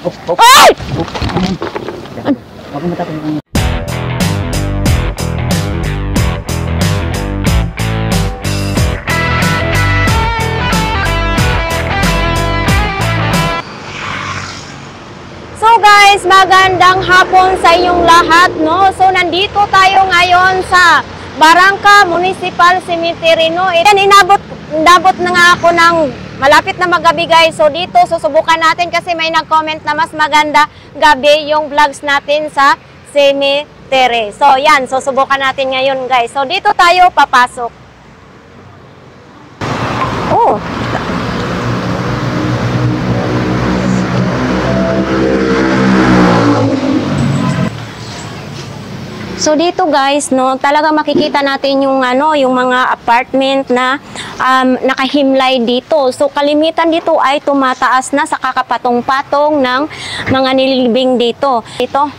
Ay! So guys, magandang hapon sa inyong lahat, no? So nandito tayo ngayon sa Barangka Municipal Cemetery, no? Inabot na nga ako ng malapit na magabi, guys. So dito susubukan natin kasi may nag-comment na mas maganda gabi yung vlogs natin sa cemetery. So yan, susubukan natin ngayon, guys. So dito tayo papasok. Oh. So dito guys, no, talaga makikita natin yung yung mga apartment na nakahimlay dito. So kalimitan dito ay tumataas na sa kakapatong-patong ng mga nililibing dito. Ito.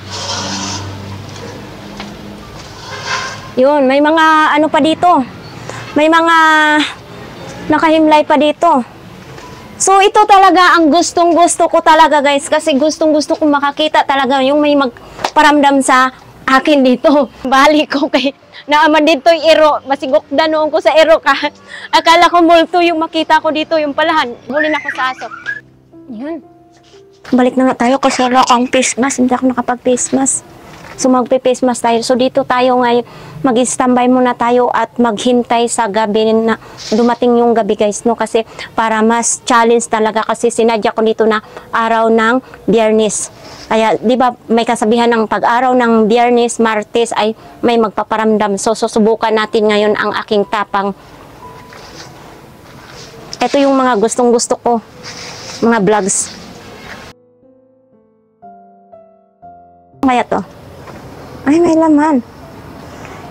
Yun, may mga pa dito. May mga nakahimlay pa dito. So ito talaga ang gustong-gusto ko talaga, guys, kasi gustong-gusto ko makakita talaga yung may magparamdam sa akin dito. Bali ko kay naama dito yung ero. Masigokda noon ko sa ero ka. Akala ko multo yung makita ko dito. Yung palahan. Bulin ako sa aso. Yun. Balik na nga tayo kasi wala akong face mask. Hindi ako nakapag-face mask. So magpe-face mask tayo. So dito tayo ngayon. Mag-standby muna tayo at maghintay sa gabi na dumating yung gabi, guys, no? Kasi para mas challenge talaga kasi sinadya ko dito na araw ng Biyernes. Kaya, di ba, may kasabihan ng pag-araw ng Biyernes, Martes ay may magpaparamdam. So, susubukan natin ngayon ang aking tapang. Ito yung mga gustong-gusto ko, mga vlogs. Kaya to? Ay, may laman.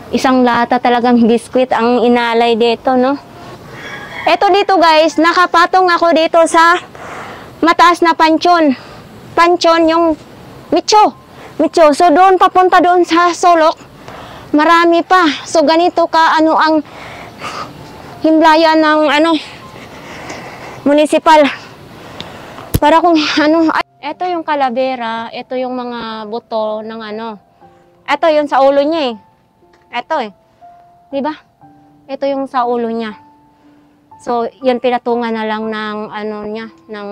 Isang lata talagang biskwit ang inalay dito, no? Ito dito, guys, nakapatong ako dito sa mataas na pansyon. Pansyon yung Micho. So doon papunta doon sa sulok. Marami pa. So ganito ka ang himlayan ng municipal. Para kung ito yung kalabera, ito yung mga buto ng Ito yung sa ulo niya eh. Ito eh. 'Di ba? Ito yung sa ulo niya. So yan pinatungan na lang ng niya, ng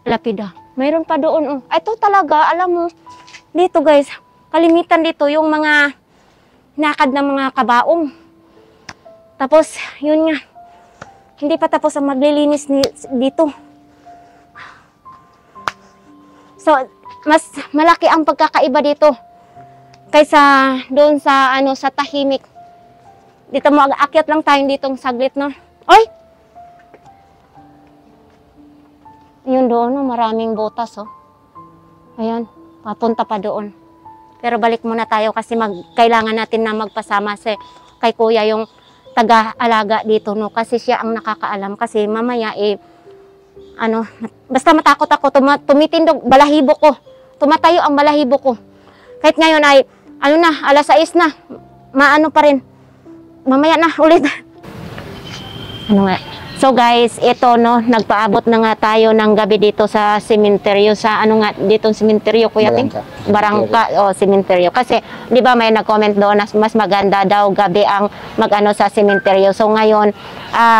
lapida. Mayroon pa doon. Oh. Ito talaga, alam mo, dito guys, kalimitan dito yung mga nakad na mga kabaong. Tapos, yun nga, hindi pa tapos ang maglilinis dito. So, mas malaki ang pagkakaiba dito kaysa doon sa sa tahimik. Dito mo akyat lang tayo ditong saglit, no? Oy! Yun doon, maraming butas, oh. Ayan, papunta pa doon. Pero balik muna tayo kasi kailangan natin na magpasama kay kuya yung taga-alaga dito, no? Kasi siya ang nakakaalam. Kasi mamaya, basta matakot ako, tumitindog, balahibo ko. Tumatayo ang balahibo ko. Kahit ngayon ay, alas 6 na. Maano pa rin. Mamaya na, ulit. So guys, ito nagpaabot na nga tayo ng gabi dito sa sementeryo, sa ditong sementeryo, Kuya Ting? Barangka o sementeryo. Kasi, di ba may nag-comment doon na mas maganda daw gabi ang sa sementeryo. So ngayon,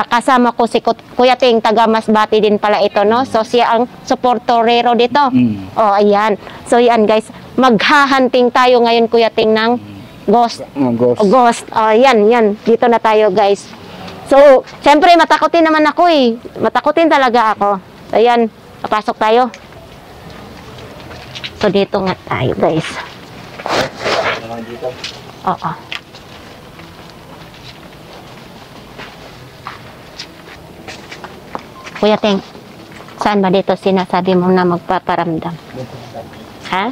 kasama ko si Kuya Ting, taga Masbate din pala ito, no? So siya ang supportorero dito. Oh, ayan. So yan guys, maghahunting tayo ngayon, Kuya Ting, ng ghost. Ghost. Oh, yan. Dito na tayo, guys. So, siyempre, matakotin naman ako eh. Matakotin talaga ako. So, ayan. Papasok tayo. So, dito nga tayo, guys. Oo. Kuya Ting, saan ba dito sinasabi mo na magpaparamdam? Ha?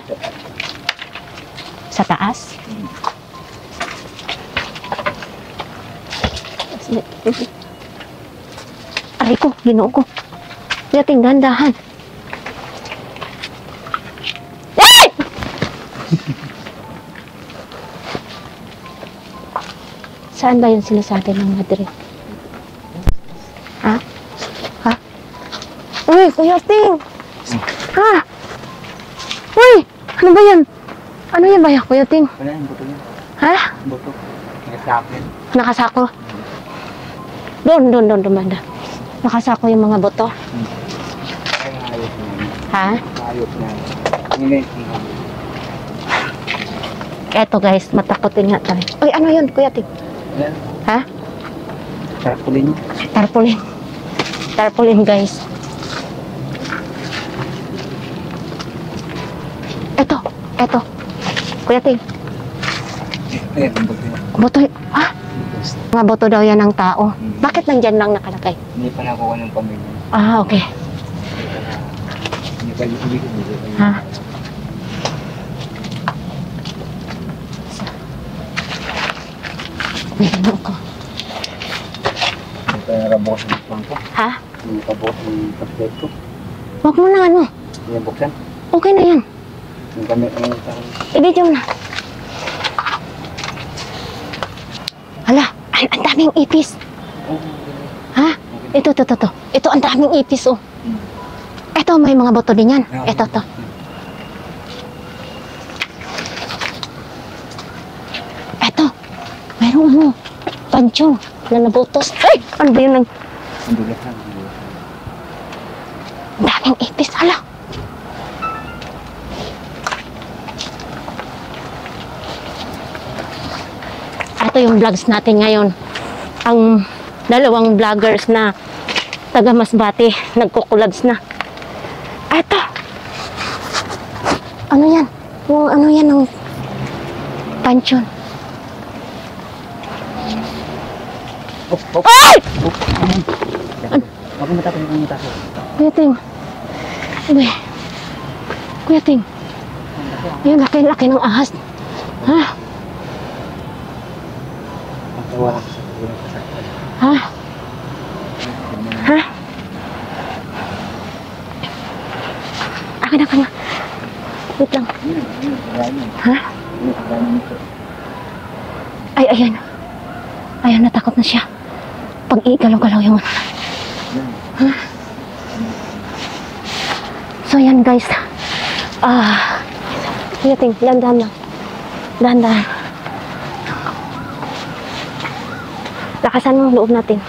Sa taas? Aray ko, ginoo ko. Yating dandahan. Hey! Saan ba yung sinasabi ng Madrid? Ha? Ha? Uy, Kuya Ting! Ha? ba yan? Ano yan ba yan, Kuya Ting? Wala yung buto niya. Ha? Buto. Nakasapin. Nakasako? Doon banda. Nakasako yung mga buto. Ay, ayos na yun. Ha? Ayos na yun. Nginit. Eto guys, matakotin nga tayo. Uy, ano yun, Kuya Ting? Yan. Ha? Tarpaulin. Tarpaulin. Tarpaulin guys. Eto. Kuya Ting. Ayan, ang buto niya. Boto. Ha? Mga boto daw yan ng tao. Bakit nandyan lang nakalagay? Hindi pa nakuha ng pamilya. Ah, okay. Hindi pa hindi ko. Ha? May ano ko. Hindi pa narabukas ng pangko. Ha? Hindi pa bukas ng kapit ko. Huwag mo na ano. Hindi buksan. Okay na yan. Yung kami ang I-video mo na. Hala, ang daming ipis. Ha? Ito. Ito, ang daming ipis, oh. Ito, may mga boto din yan. Ito, to. Ito, mayroong ano, pansyong na nabutos. Ay! Ano ba yun? ang dulas na. Ang daming ipis, hala. Ito yung vlogs natin ngayon. Ang dalawang vloggers na taga Masbate nagkukulabs na. Ito. Ano yan? Yung ano yan ng pansyon. Ay! Ako matapos yung matapos. Kuya Ting. Uy. Kuya Ting. Yun, laki-laki ng ahas. Ha? Wala sa ulo sa sakit. Ha? Ha? Akin na. Wait lang. Ha? Ay, ayan. Ayan, natakot na siya. Pag igalaw-galaw yung ano. Ha? So, yan guys. Kuya Ting, dahan-dahan lang. Dahan-dahan. Lakasan mo ang loob natin.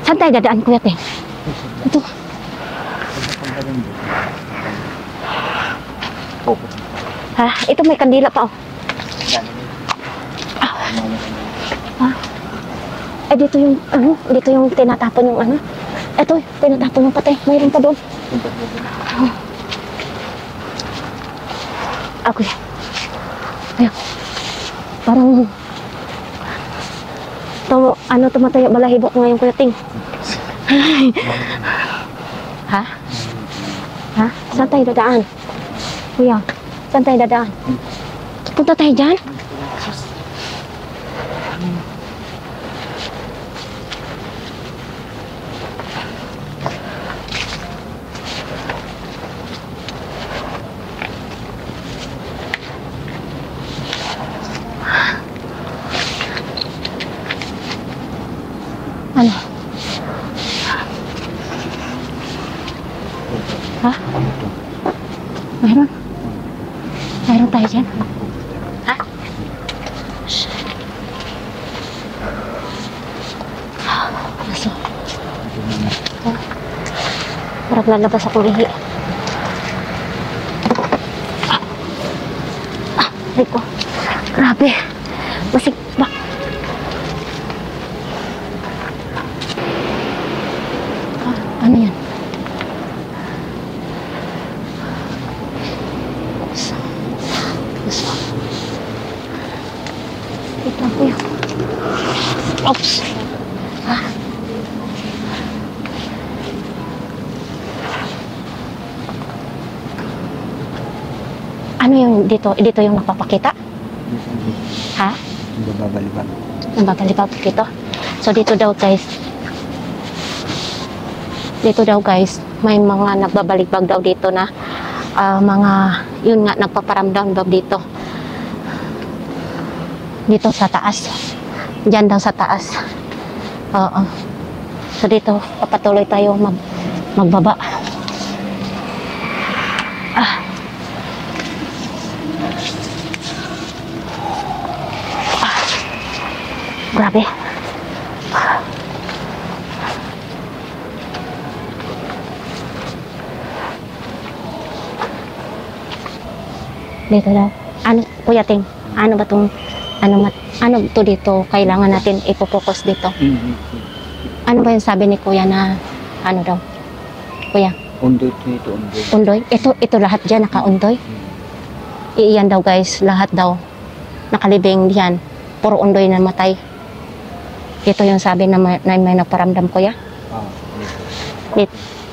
Saan tayo dadaan, Kuya Ting? Ito. Ha? Ito may kandila pa, oh. Ay, dito yung, ano? Dito yung tinatapon yung ano? Ito, tinatapon yung patay. Mayroon pa doon. Okay. Ayan. Parang tumataya balahibo ko ngayon, Kuya Ting. Ha? Ha? Saan tayo dadaan? Kuya, saan tayo dadaan? Punta tayo dyan? Ano? Ha? Mayroon? Mayroon tayo dyan? Ha? Aso. Parang lalabas akong ihi. Ay ko. Grabe. Masik. Ano yan? Ito po yun. Oops! Ha? Ano yung dito? Dito yung napapakita? Ha? Nababalibag. Nababalibag dito? So dito daw guys, may mga nagbabaligbag daw dito na mga, yun nga, nagpaparamdam daw dito. Dito sa taas. Diyan daw sa taas. Oo. So dito, papatuloy tayo magbaba. Grabe. Dito daw. Ano, Kuya Ting? Ano ba tong ano to dito? Kailangan natin ipopokus dito. Ano ba yung sabi ni Kuya na ano daw? Kuya? Undoy ito, undoy. Undoy? Ito lahat dyan naka-undoy? Iyan daw guys, lahat daw nakalibing diyan. Puro undoy na matay. Ito yung sabi na may nagparamdam, Kuya?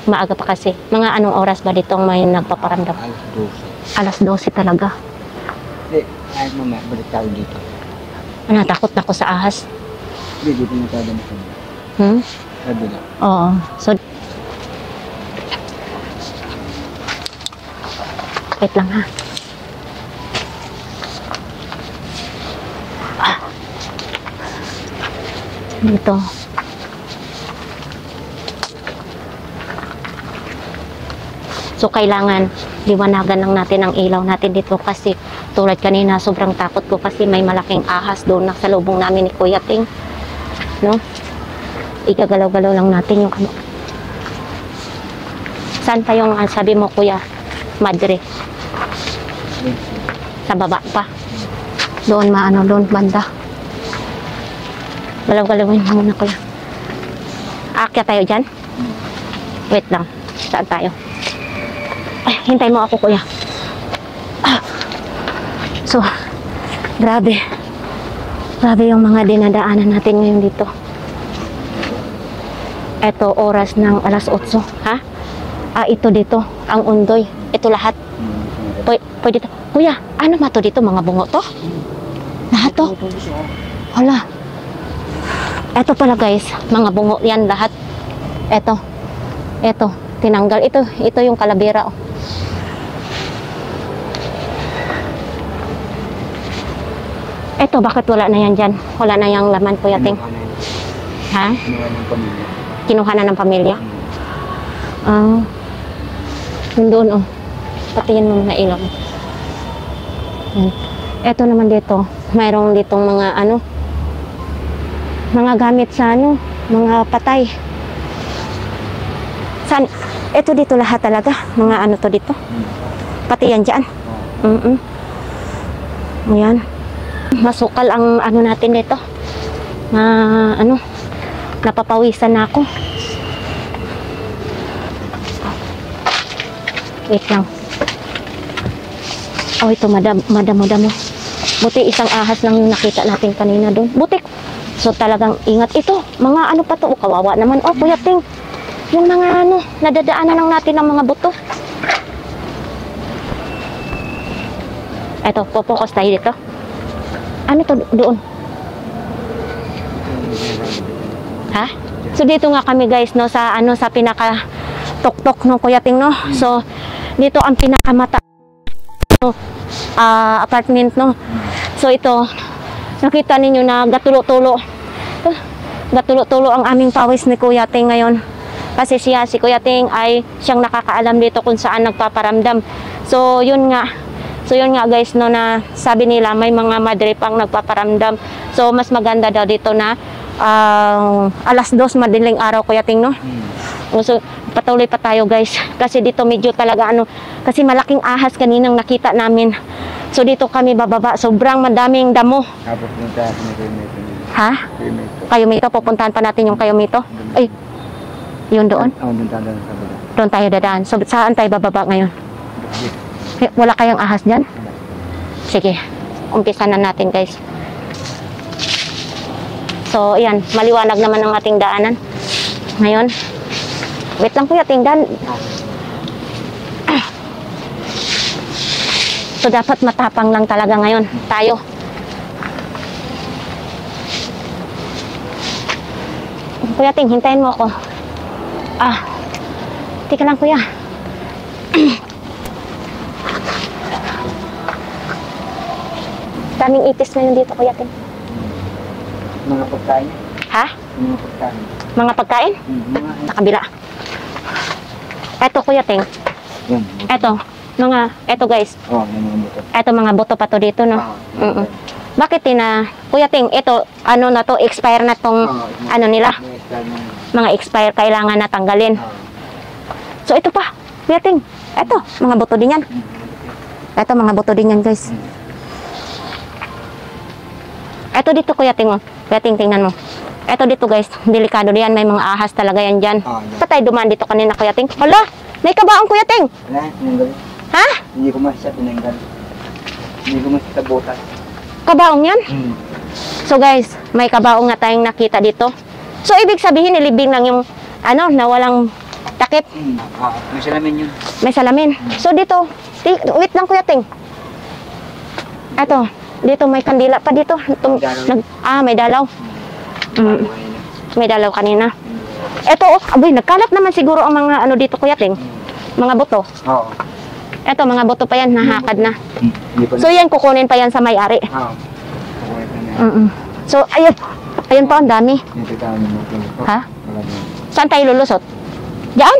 Maaga pa kasi. Mga anong oras ba ditong may nagpaparamdam? Alas 12. Alas 12 talaga. Hindi, ay mamaya, balik tayo dito. Natakot na ako sa ahas. Hindi, dito na tayo na kami. Sabi na. Oo. So, wait lang ha. Dito. So, kailangan liwanagan lang natin ang ilaw natin dito kasi tulad kanina, sobrang takot ko kasi may malaking ahas doon na sa lubong namin ni Kuya Ting. No? Igagalaw-galaw lang natin yung ano. Saan pa yung sabi mo, Kuya? Madre. Sa baba pa. Doon doon banda. Galaw-galawin mo muna, Kuya. Aakyat tayo dyan? Wait lang. Saan tayo? Ay, hintay mo ako, Kuya. So, grabe. Grabe yung mga dinadaanan natin ngayon dito. Ito, oras ng alas 8. Ha? Ito dito, ang undoy. Ito lahat. Pwede to. Kuya, ano ba to dito? Mga bungo to? Lahat to? Hala. Ito pala guys, mga bungo yan lahat. Ito, tinanggal. Ito yung kalabira. Oh. Ito, bakit wala na yan dyan? Wala na yung laman, Kuya Ting. Ha? Kinuha na ng pamilya? Yun doon, oh. Patiyan mo na ilaw. Ito naman dito, mayroong ditong mga mga gamit sa mga patay. Saan? Ito dito lahat talaga, mga to dito. Pati yan dyan. Ayan. Masukal ang natin dito. Napapawisan na ako. Wait lang. Oh, ito madamo-damo. Buti isang ahas lang nakita natin kanina doon. Butik. So talagang ingat. Ito, mga pa to. Kawawa naman. Oh, Kuya Ting. Yung mga nadadaanan lang natin ng mga buto. Ito, popokus tayo dito. Ano to doon? Ha? So dito nga kami guys sa sa pinaka tuktok ng Kuya Ting So dito ang pinakamata apartment So ito nakita ninyo na gatulo-tulo. Gatulo-tulo ang aming pawis ni Kuya Ting ngayon. Kasi si Kuya Ting ay siyang nakakaalam dito kung saan nagpaparamdam. So yun nga guys na sabi nila may mga madre pang nagpaparamdam. So mas maganda daw dito na alas 2 madaling araw, Kuya Ting So patuloy pa tayo guys kasi dito medyo talaga kasi malaking ahas kaninang nakita namin. So dito kami bababa, sobrang madaming damo. Tapos nung tayo Kayumito. Ha? Kayumito, pupuntahan pa natin yung Kayumito. Ay, yun doon? Doon tayo dadaan sa baba. Doon tayo dadaan. So saan tayo bababa ngayon? Wala kayang ahas dyan? Sige, umpisa na natin guys. So ayan, maliwanag naman ang ating daanan ngayon. Wait lang Kuya Ting, So dapat matapang lang talaga ngayon tayo. Kuya Ting, hintayin mo ako. Tika lang Kuya. Daming ipis ngayon dito, Kuya Ting. Mga pagkain. Ha? Mga pagkain. Mga pagkain? Sa kabila. Eto, Kuya Ting. Eto guys. Yung mga buto. Eto mga buto pa to dito, no? Bakit Kuya Ting, ito, ano na to, expire na tong, ano nila, mga expire, kailangan na tanggalin. So, ito pa, Kuya Ting, ito, mga buto din yan. Ito, mga buto din yan, guys. Ito dito, Kuya Ting, oh. Kuya Ting, tingnan mo. Ito dito, guys, delikado yan, may mga ahas talaga yan dyan. Patay dumaan dito kanina, Kuya Ting. Hala, may kabaong, Kuya Ting. Wala, tinanggal. Ha? Hindi ko masya tinanggal. Hindi ko masya sa butas. Kabaong yan? So guys, may kabaong nga tayong nakita dito. So ibig sabihin, nilibing lang yung ano, na walang takip. May salamin yun. May salamin. So dito, wait lang Kuya Ting. Eto, dito may kandila pa dito. May dalaw. May dalaw kanina. Eto, aboy, nagkalat naman siguro ang mga ano dito Kuya Ting. Mga buto. Oo. Eto, mga buto pa yan, nahakad na. Hindi pa So yan, kukunin pa yan sa may-ari. Oo. So, ayun. Ayun pa, ang dami. Dito tayo mo. Ha? Wala din. Saan tayo lulusot? Diyan?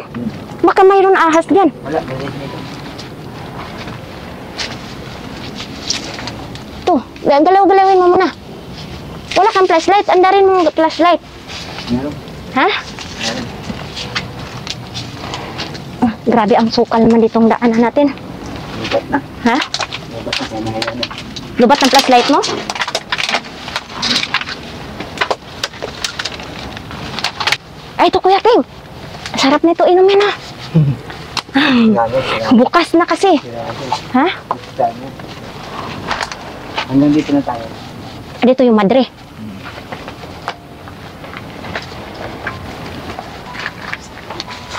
Baka mayroon ahas diyan. Wala, dito. Ito, galaw-galawin mo muna. Wala kang flashlight. Andarin mo flashlight. Meron. Ha? Meron. Oh, grabe ang sukal naman ditong daanan natin. Lubat na. Ha? Lubat na. Sana ngayon. Lubat ng flashlight mo? Ay, ito Kuya Ting. Sarap nito inumin ha. Bukas na kasi. Ha? Hanggang dito na tayo. Dito yung madre.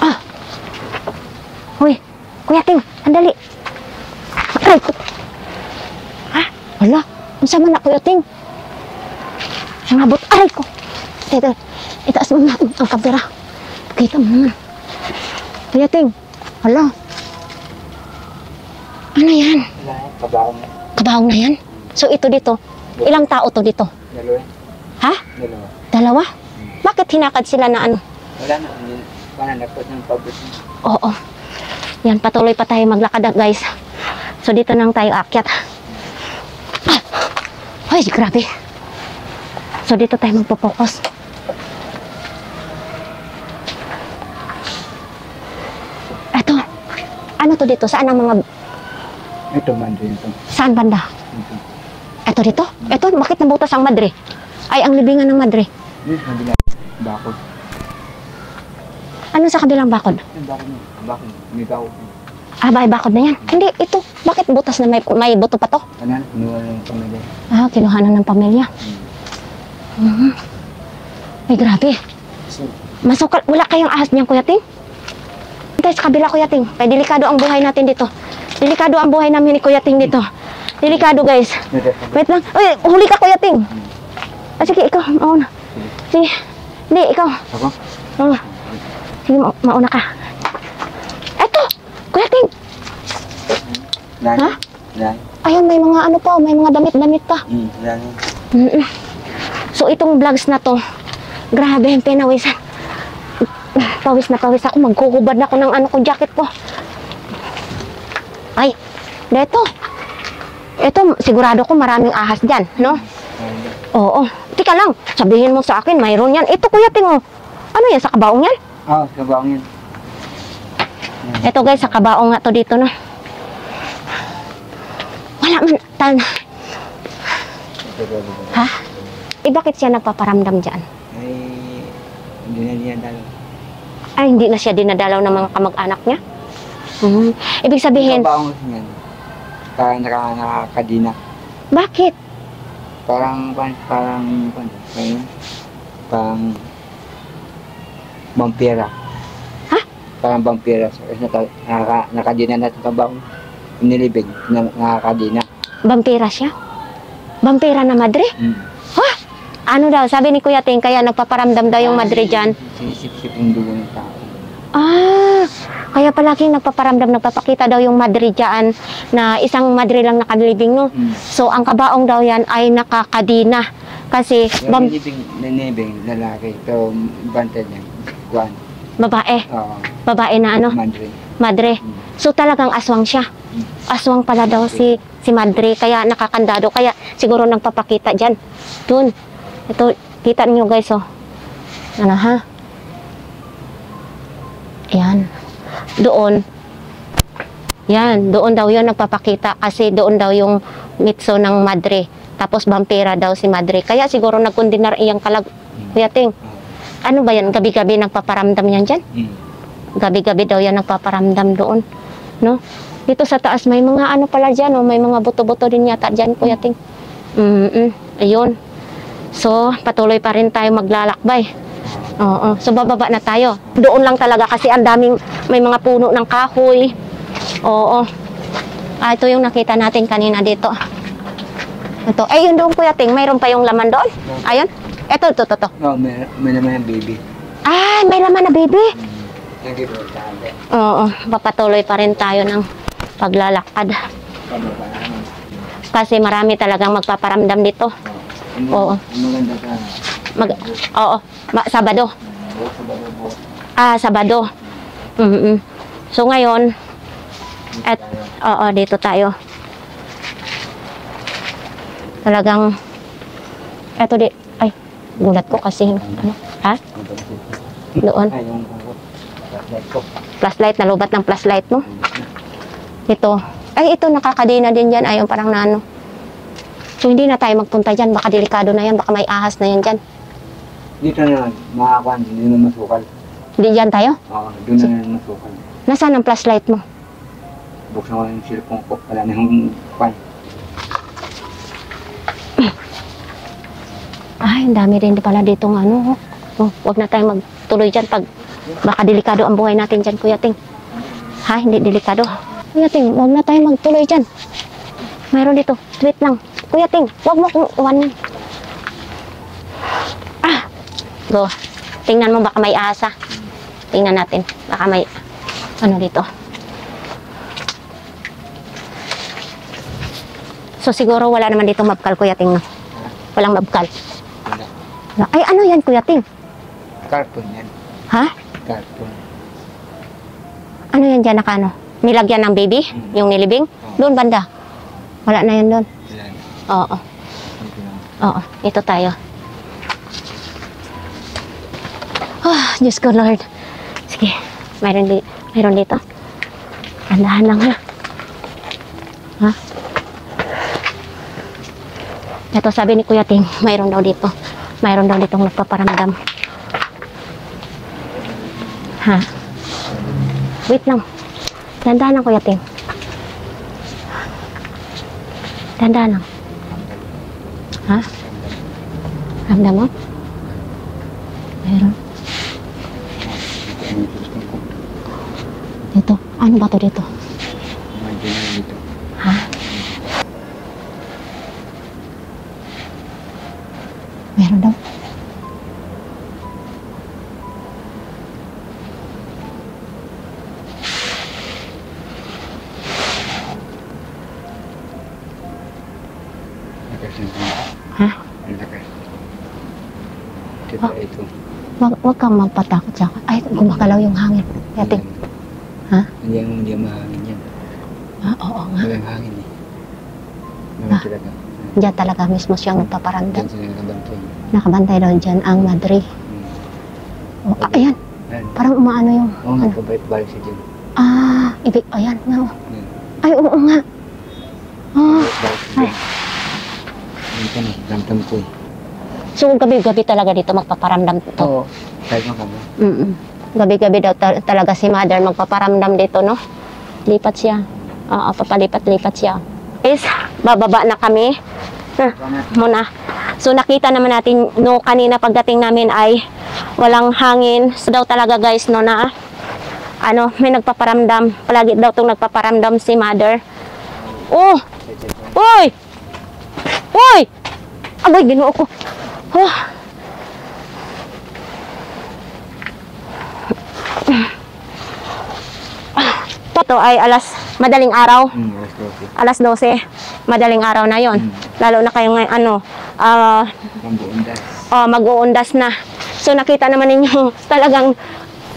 Ah. Uy, Kuya Ting, sandali. Aray ko. Ha? Wala. Ang sama na Kuya Ting. Nangabot. Aray ko. Dito. Itaas mo na ang kamera. Kita mo naman. Kuya Ting. Wala. Ano yan? Wala, kabaong. Kabaong na yan? So ito dito. Ilang tao to dito? Dalawa. Ha? Dalawa. Dalawa? Bakit hinakad sila na ano? Wala na. Pananapot ng pabot. Oo. Yan, patuloy pa tayo maglakad guys. So dito nang tayo akyat. Ay, grabe. So dito tayo magpo-focus. Eto. Ano to dito? Saan ang mga... Ito, mandre ito. Saan banda? Ito. Eto dito? Eto, bakit nabutas ang madre? Ay, ang libingan ng madre. Yes, mabila. Bakod. Ano sa kabilang bakod? Yung bakod mo. Bakod. May bakod. May bakod na yan. Hindi, ito. Bakit butas na may buto pa to? Kanan, kinuha ng pamilya. Kinuhanan ng pamilya. Ay, grabe. Masukal. Wala kayong ahas niyan, Kuya Ting? Hintay sa kabila, Kuya Ting. Kaya delikado ang buhay natin dito. Delikado ang buhay namin ni Kuya Ting dito. Delikado, guys. Wait lang. Uy, huli ka, Kuya Ting. Sige, ikaw. Mauna. Sige. Hindi, ikaw. Ako? Oo. Sige, mauna ka. Eto! Kuya Ting! Lani. Ha? Lani. Ayun, may mga ano pa. May mga damit-damit pa. Lani. So, itong vlogs na to, grabe yung pinawisan. Pawis na pawis ako. Magkukubad na ako ng ano ko, jacket ko. Ay, dito. Ito, sigurado ko maraming ahas dyan, no? Oo. Tika lang, sabihin mo sa akin, mayroon yan. Ito, Kuya Ting, oh. Ano yan, sa kabaong yan? Oo, kabaong yan. Ito guys, sa kabaong nga to dito, no? Wala man, Ha? Bakit siya nagpaparamdam dyan? Ay, hindi na niya dalaw. Ay, hindi na siya dinadalaw ng mga kamag-anak niya? Ibig sabihin... Kabaong kasi yan. Parang nakakadina. Bakit? Parang vampira. Ha? Parang vampira. Kasi nakadina na itong kabaong. Inilibig, nakakadina. Vampira siya? Vampira na madre? Ha? Ano daw? Sabi ni Kuya Ting, kaya nagpaparamdam daw yung madre dyan. Sinisip-sip yung dugo ng tao. Kaya palaging nagpaparamdam, nagpapakita daw yung madre dyan na isang madre lang nakalibing, no? So, ang kabaong daw yan ay nakakadina. Kasi, Yung nilibing lalaki. So, bantay niya. Guan. babae. Oo. Babae na ano? Madre. Madre. So, talagang aswang siya. Aswang pala daw si Madre, kaya nakakandado, kaya siguro nagpapakita dyan. Doon. Ito, kita niyo guys, oh. Ano ha? Ayan. Doon. Yan, doon daw yun nagpapakita kasi doon daw yung mitso ng Madre. Tapos vampira daw si Madre. Kaya siguro nagkundinar iyang kalag. Kuya Ting, ano ba yan? Gabi-gabi nagpaparamdam yan dyan? Gabi-gabi daw yan nagpaparamdam doon. No? Dito sa taas may mga ano pala dyan, oh. May mga buto-buto din yata dyan, Kuya Ting. Ayun. So, patuloy pa rin tayo maglalakbay. Oo. So, bababa na tayo. Doon lang talaga kasi ang daming, may mga puno ng kahoy. Oo. Ito yung nakita natin kanina dito. Ito. Eh, yun doon, Kuya Ting. Mayroon pa yung laman doon? Ayun. Ito. Oo, may naman yung baby. Ah, may laman na baby. Nag-ibig tayo. Oo. Papatuloy pa rin tayo ng paglalakad. Kasi marami talagang magpaparamdam dito. Oo. Maganda ka. Oo. Sabado. Ah, Sabado. So ngayon, oo, dito tayo. Talagang, eto ay, gulat ko kasi, ano, ha? Doon. Flashlight, nalubat ng flashlight mo. Ito. Ay, ito, nakakadina din dyan. Ayun, parang nano. So, hindi na tayo magpunta dyan. Baka delikado na yan. Baka may ahas na yan dyan. Dito na lang, makakuan, hindi na masukal. Hindi dyan tayo? Oo, doon na masukal. Nasaan ang flashlight mo? Buksan ko yung cellphone ko, wala na yung kuan. Ay, ang dami rin pala ditong ano. Oh, wag na tayo magtuloy dyan pag baka delikado ang buhay natin dyan, Kuya Ting. Ha, hindi delikado. Kuya Ting, wag na tayo magtuloy dyan. Mayroon dito, wait lang. Kuya Ting, wag mo kong iwanan. Ah, go. Tingnan mo, baka may asa. Tingnan natin, baka may ano dito. So siguro wala naman dito mabkal, Kuya Ting, no? Walang mabkal. Wala. Ay, ano yan, Kuya Ting? Cartoon yan. Ha? Cartoon. Ano yan dyan, nakano? Nilagyan ng baby? Yung nilibing? Doon banda? Wala na yan doon? Wala na. Oo. Oo, ito tayo. Ah, Diyos ko, Lord. Sige, mayroon dito. Andahan lang, ha? Ha? Ito, sabi ni Kuya Ting, mayroon daw dito. Mayroon daw ditong nagpaparamdam. Ha? Wait lang. Dandahan lang, Kuya Ting. Dandahan lang. Ha? Ramdam mo? Mayroon. Dito. Ano ba to dito? Dito. Ha? Meron daw. Ha? Ito. Wag kang magpatakot sa akin. Ay, gumagalaw yung hangin. Yati. Ha? Hindi mahangin yan. Ah, oo nga. Walang hangin eh. Walang talaga. Diyan talaga mismo siyang nagpaparamdam. Diyan sila nakabantay. Nakabantay daw dyan ang Madre. Oh, ayan. Ayan. Parang umaano yung... Oo nga, pabalik siya dyan. Ah, ibig... Ayan nga. Oh. Ayan. Ay, oo nga. Ah. Balik siya dyan. Dito na, ramdam ko eh. So, gabi-gabi talaga dito magpaparamdam to. Oo. Kahit mo kami. Gabi-gabi daw talaga si Mother magpaparamdam dito, no? Lipat siya. Oo, papalipat-lipat siya. Is, bababa na kami. Muna. So, nakita naman natin, no, kanina pagdating namin ay walang hangin. So, daw talaga guys, no, na ano, may nagpaparamdam. Palagi daw itong nagpaparamdam si Mother. Oh! Uy! Uy! Abay, ginoo ko. Oh. Ito ay madaling araw. Alas 12. Madaling araw na yon. Lalo na kayo ngayon, ano, mag-uundas na. So, nakita naman ninyo, talagang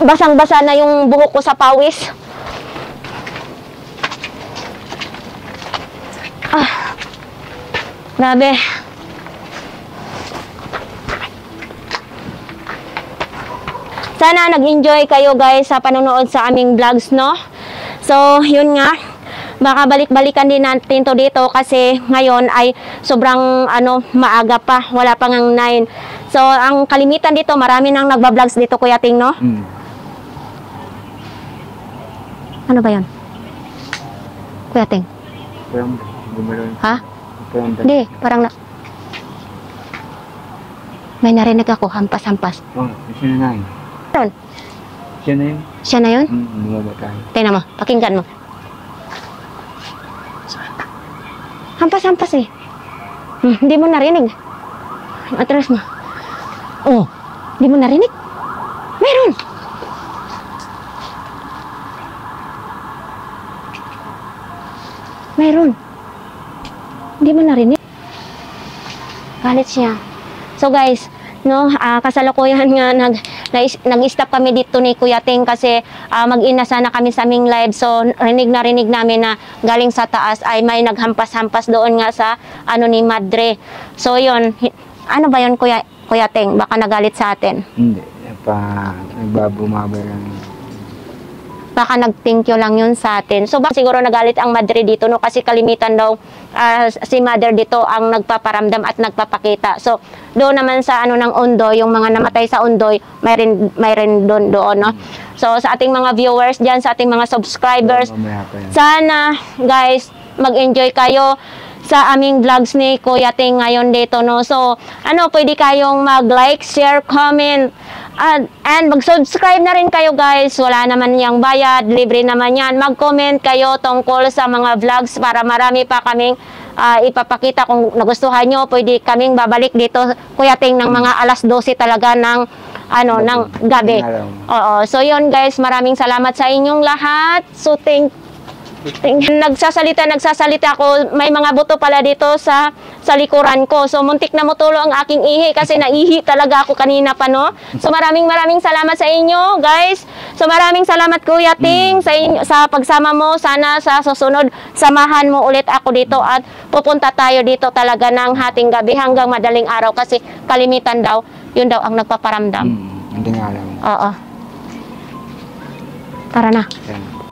basang-basa na yung buhok ko sa pawis. Grabe. Sana nag-enjoy kayo guys sa panonood sa aming vlogs, no? So, yun nga. Baka balik-balikan din natin to dito kasi ngayon ay sobrang maaga pa. Wala pang 9. So, ang kalimitan dito, marami nang nagba-vlogs dito, Kuya Ting, no? Ano ba yan? Kuya Ting? Parang gumalaw. Ha? Parang Hindi, parang may narinig ako, hampas-hampas. Oh, siya na yun. Ron, Siya na yun. siya na yun? Bumabatahan. Tingnan mo, pakinggan mo. Hampas-hampas eh. Hindi mo narinig. Atras mo. Oh, hindi mo narinig? Meron! Meron. Hindi mo narinig? Galit siya. So guys, no, kasalukuyan nga nag-stop kami dito ni Kuya Ting kasi mag-ina sana kami sa aming live. So rinig namin na galing sa taas ay may naghampas-hampas doon nga sa ni Madre. So yun, ano ba yun Kuya Ting? Baka nagalit sa atin. Hindi. Nagbabumabay lang. Baka nag-thank you lang yun sa atin. So baka siguro nagalit ang Madre dito, no? Kasi kalimitan daw si Mother dito ang nagpaparamdam at nagpapakita. So doon naman sa ng Undoy, yung mga namatay sa Undoy, may rin doon, no? So sa ating mga viewers diyan, sa ating mga subscribers, sana guys mag-enjoy kayo sa aming vlogs ni Kuya Ting ngayon dito, no? So pwede kayong mag-like, share, comment, and mag-subscribe na rin kayo guys. Wala naman yang bayad, libre naman yan. Mag-comment kayo tungkol sa mga vlogs para marami pa kaming ipapakita. Kung nagustuhan nyo, pwede kaming babalik dito Kuya Ting ng mga alas 12 talaga ng ng gabi. Oo. So yun guys, maraming salamat sa inyong lahat. So nagsasalita ako, may mga buto pala dito sa likuran ko. So muntik na mutulo ang aking ihi kasi naihi talaga ako kanina pa, no? So maraming salamat sa inyo, guys. So maraming salamat Kuya Ting sa pagsama mo. Sana sa susunod samahan mo ulit ako dito at pupunta tayo dito talaga ng hating gabi hanggang madaling araw kasi kalimitan daw, yun daw ang nagpaparamdam. Hindi nga lang. Oo. Tara na. Yan.